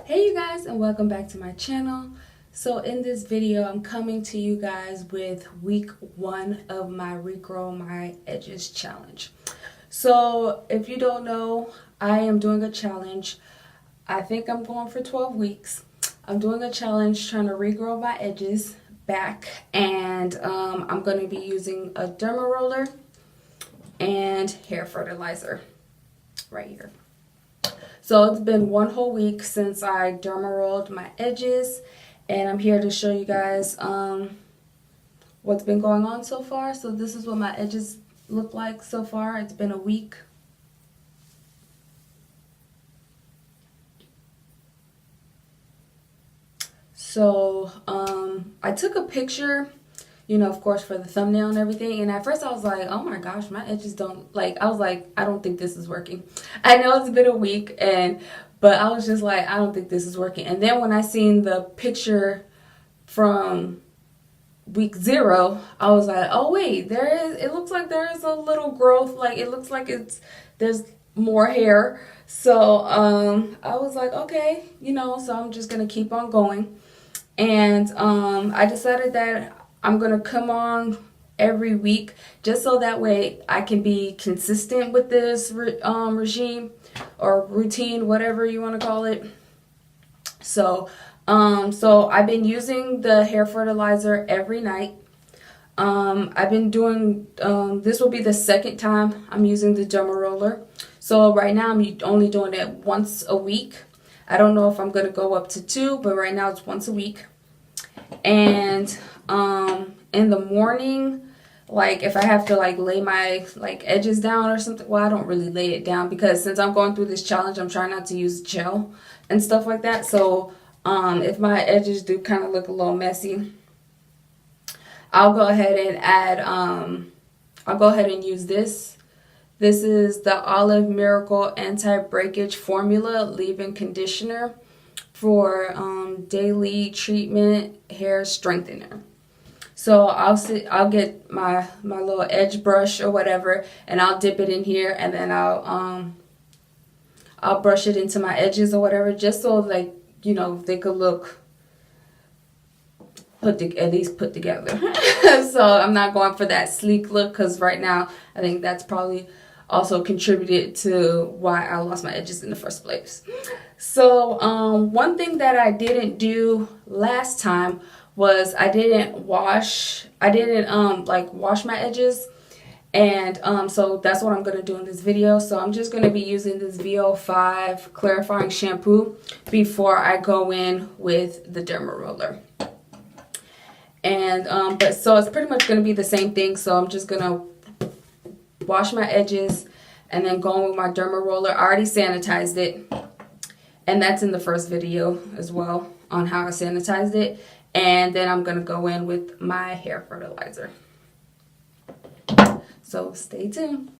Hey you guys, and welcome back to my channel. So in this video I'm coming to you guys with week 1 of my Regrow My Edges challenge. So if you don't know, I am doing a challenge. I think I'm going for 12 weeks. I'm doing a challenge trying to regrow my edges back, and I'm going to be using a Derma roller and hair fertilizer right here. So it's been one whole week since I derma rolled my edges, and I'm here to show you guys what's been going on so far. So this is what my edges look like so far. It's been a week. So I took a picture, you know, of course, for the thumbnail and everything. And at first I was like, oh my gosh, my edges don't, like, I was like, I don't think this is working. I know it's been a week, but I was just like, I don't think this is working. And then when I seen the picture from week 0, I was like, oh wait, it looks like there is a little growth. Like, it looks like there's more hair. So I was like, okay, you know, so I'm just going to keep on going. And I decided that I'm going to come on every week just so that way I can be consistent with this regime or routine, whatever you want to call it. So I've been using the hair fertilizer every night. I've been doing, this will be the second time I'm using the Derma roller. So right now I'm only doing it once a week. I don't know if I'm going to go up to 2, but right now it's once a week. And in the morning, like if I have to like lay my like edges down or something, well, I don't really lay it down because since I'm going through this challenge, I'm trying not to use gel and stuff like that. So if my edges do kind of look a little messy, I'll go ahead and add I'll go ahead and use this. This is the Olive Miracle Anti-Breakage Formula Leave-In Conditioner for daily treatment hair strengthener. So I'll get my little edge brush or whatever, and I'll dip it in here, and then I'll brush it into my edges or whatever, just so like, you know, they could look at least put together. So I'm not going for that sleek look because right now I think that's probably also contributed to why I lost my edges in the first place. So one thing that I didn't do last time was I didn't wash my edges, and so that's what I'm going to do in this video. So I'm just going to be using this VO5 clarifying shampoo before I go in with the Derma roller. And but so it's pretty much going to be the same thing. So I'm just going to wash my edges and then go in with my Derma roller. I already sanitized it, and that's in the first video as well on how I sanitized it. And then I'm going to go in with my hair fertilizer. So stay tuned.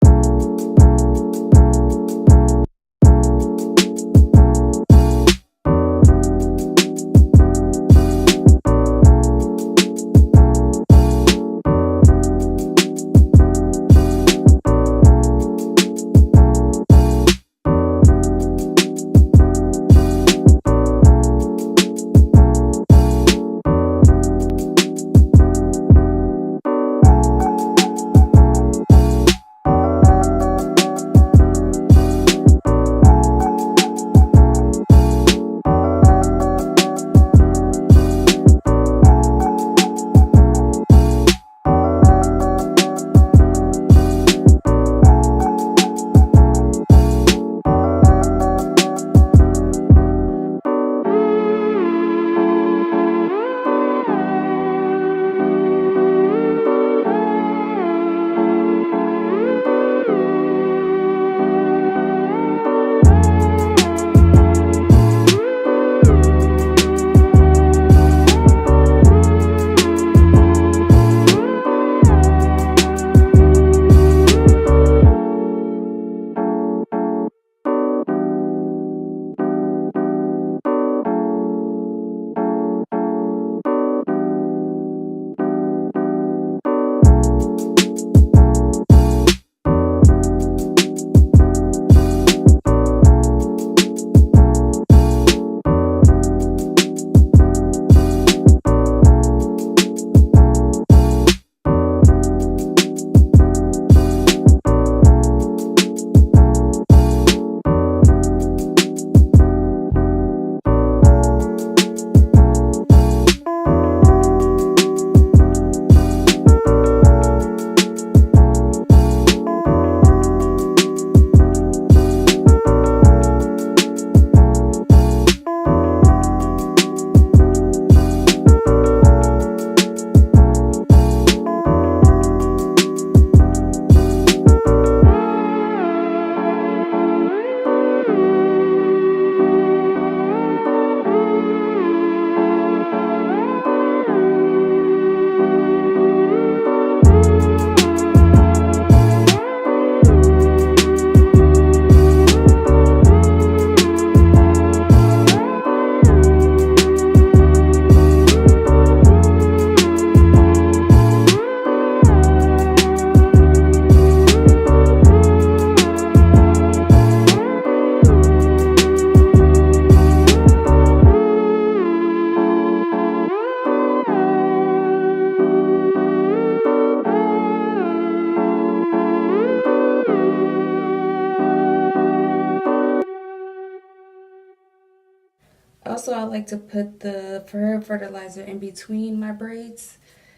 Also, I like to put the hair fertilizer in between my braids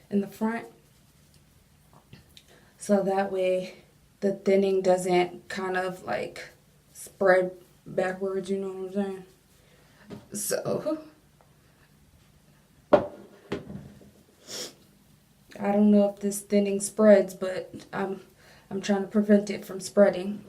in the front. So that way the thinning doesn't kind of like spread backwards, you know what I'm saying? So I don't know if this thinning spreads, but I'm trying to prevent it from spreading.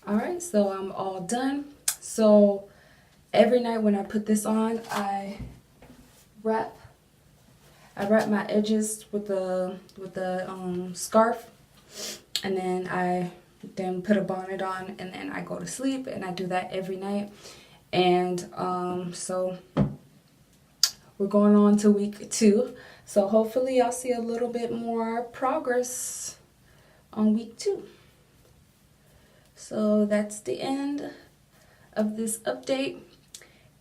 Alright, so I'm all done. So every night when I put this on, wrap I wrap my edges with the scarf, and then I put a bonnet on, and then I go to sleep, and I do that every night. And so we're going on to week 2. So hopefully I'll see a little bit more progress on week 2. So that's the end of this update.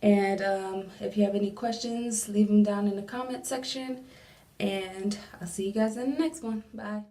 And if you have any questions, leave them down in the comment section. And I'll see you guys in the next one. Bye.